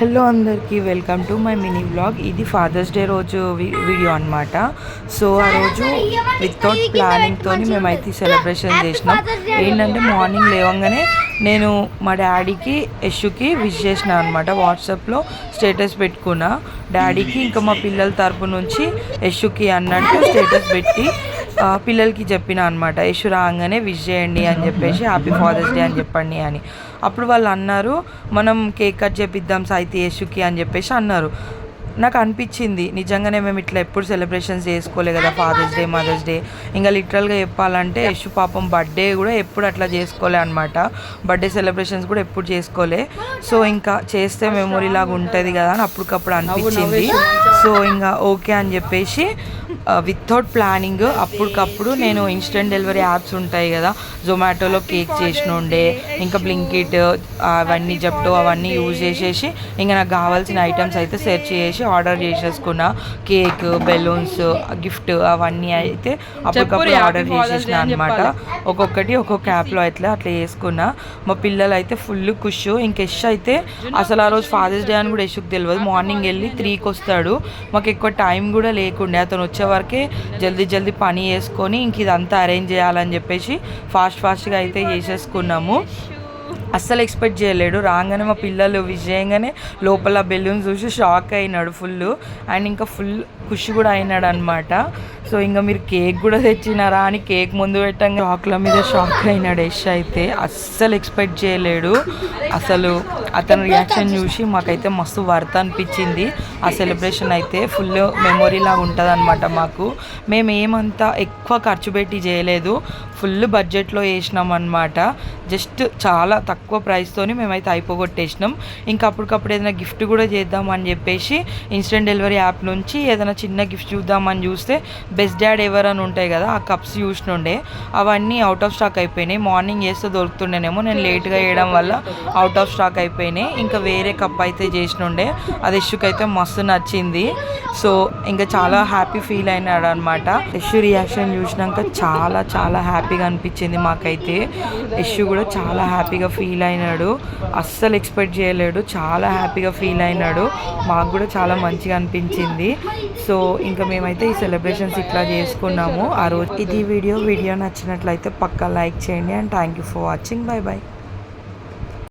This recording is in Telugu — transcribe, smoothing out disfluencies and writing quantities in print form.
హలో అందరికీ welcome to my mini vlog. ఇది ఫాదర్స్ డే రోజు వీడియో అనమాట. సో ఆ రోజు వితౌట్ ప్లానింగ్తో మేమైతే సెలబ్రేషన్ చేసినాం. ఏంటంటే మార్నింగ్ లేవగానే నేను మా డాడీకి యశుకి విష్ చేసిన అనమాట. వాట్సాప్లో స్టేటస్ పెట్టుకున్నా డాడీకి, ఇంకా మా పిల్లల తరపు నుంచి యశుకి అన్నట్టు స్టేటస్ పెట్టి పిల్లలకి చెప్పిన అనమాట. యశు రాగానే విష్ చేయండి అని చెప్పేసి, హ్యాపీ ఫాదర్స్ డే అని చెప్పండి అని. అప్పుడు వాళ్ళు అన్నారు మనం కేక్ కట్ చేపిద్దాం సాయితి యశుకి అని చెప్పేసి అన్నారు. నాకు అనిపించింది నిజంగానే మేము ఇట్లా ఎప్పుడు సెలబ్రేషన్స్ చేసుకోలే కదా, ఫాదర్స్ డే, మదర్స్ డే. ఇంకా లిటరల్గా చెప్పాలంటే యశు పాపం బర్త్డే కూడా ఎప్పుడు అట్లా చేసుకోలే అనమాట. బర్త్డే సెలబ్రేషన్స్ కూడా ఎప్పుడు చేసుకోలే. సో ఇంకా చేస్తే మెమొరీ లాగా ఉంటుంది కదా అని అప్పటికప్పుడు అనిపించింది. సో ఇంకా ఓకే అని చెప్పేసి వితౌట్ ప్లానింగ్ అప్పటికప్పుడు నేను ఇన్స్టెంట్ డెలివరీ యాప్స్ ఉంటాయి కదా, జొమాటోలో కేక్ చేసినుండే, ఇంకా బ్లింకిట్ అవన్నీ జెప్టో అవన్నీ యూజ్ చేసేసి ఇంకా నాకు కావాల్సిన ఐటమ్స్ అయితే సెర్చ్ చేసి ఆర్డర్ చేసేసుకున్నా. కేక్, బెలూన్స్, గిఫ్ట్ అవన్నీ అయితే అప్పటికప్పుడు ఆర్డర్ చేసేసిన అనమాట. ఒక్కొక్కటి ఒక్కొక్క యాప్లో అయితే అట్లా చేసుకున్నా. మా పిల్లలు అయితే ఫుల్ ఖుష్. ఇంక యష్ అయితే అసలు ఆ రోజు ఫాదర్స్ డే అని కూడా యశుకి తెలియదు. మార్నింగ్ వెళ్ళి 3కి వస్తాడు. మాకు ఎక్కువ టైం కూడా లేకుండే, అతను వచ్చే వరకే జల్దీ పని చేసుకొని ఇంక ఇదంతా అరేంజ్ చేయాలని చెప్పేసి ఫాస్ట్గా అయితే చేసేసుకున్నాము. అస్సలు ఎక్స్పెక్ట్ చేయలేడు. రాగానే మా పిల్లలు విజయంగానే లోపల బెలూన్స్ చూసి షాక్ అయినాడు ఫుల్. అండ్ ఇంకా ఫుల్ ఖుషి కూడా అయినాడు అనమాట. సో ఇంకా మీరు కేక్ కూడా తెచ్చినారా అని కేక్ ముందు పెట్టంగా షాక్ల మీద షాక్ అయినాడు యష్ అయితే. అస్సలు ఎక్స్పెక్ట్ చేయలేడు. అసలు అతని రియాక్షన్ చూసి మాకైతే మస్తు వర్త్ అనిపించింది. ఆ సెలబ్రేషన్ అయితే ఫుల్ మెమొరీలాగా ఉంటుంది అనమాట మాకు. మేము ఏమంతా ఎక్కువ ఖర్చు పెట్టి చేయలేదు, ఫుల్ బడ్జెట్లో వేసినాం అనమాట. జస్ట్ చాలా తక్కువ ప్రైస్తోని మేమైతే అయిపోగొట్టేసినాం. ఇంకా అప్పటికప్పుడు ఏదైనా గిఫ్ట్ కూడా చేద్దామని చెప్పేసి ఇన్స్టెంట్ డెలివరీ యాప్ నుంచి ఏదైనా చిన్న గిఫ్ట్ చూద్దామని చూస్తే బెస్ట్ డాడ్ ఎవర్ అని ఉంటాయి కదా, ఆ కప్స్ చూసినుండే. అవన్నీ అవుట్ ఆఫ్ స్టాక్ అయిపోయినాయి. మార్నింగ్ చేస్తే దొరుకుతుండేనేమో, నేను లేట్గా వేయడం వల్ల అవుట్ ఆఫ్ స్టాక్ అయిపోయినాయి. ఇంకా వేరే కప్ అయితే చేసినుండే, అది యశుకి అయితే మస్తు నచ్చింది. సో ఇంకా చాలా హ్యాపీ ఫీల్ అయినాడు అనమాట. యశు రియాక్షన్ చూసినాక చాలా హ్యాపీగా అనిపించింది మాకైతే. యశు కూడా చాలా హ్యాపీగా ఫీల్ అయినాడు. అస్సలు ఎక్స్పెక్ట్ చేయలేడు, చాలా హ్యాపీగా ఫీల్ అయినాడు. మాకు కూడా చాలా మంచిగా అనిపించింది. సో ఇంకా మేమైతే ఈ సెలబ్రేషన్స్ ఇట్లా చేసుకున్నాము ఆ రోజు. ఇది వీడియో నచ్చినట్లయితే పక్కా లైక్ చేయండి. And thank you for watching. By.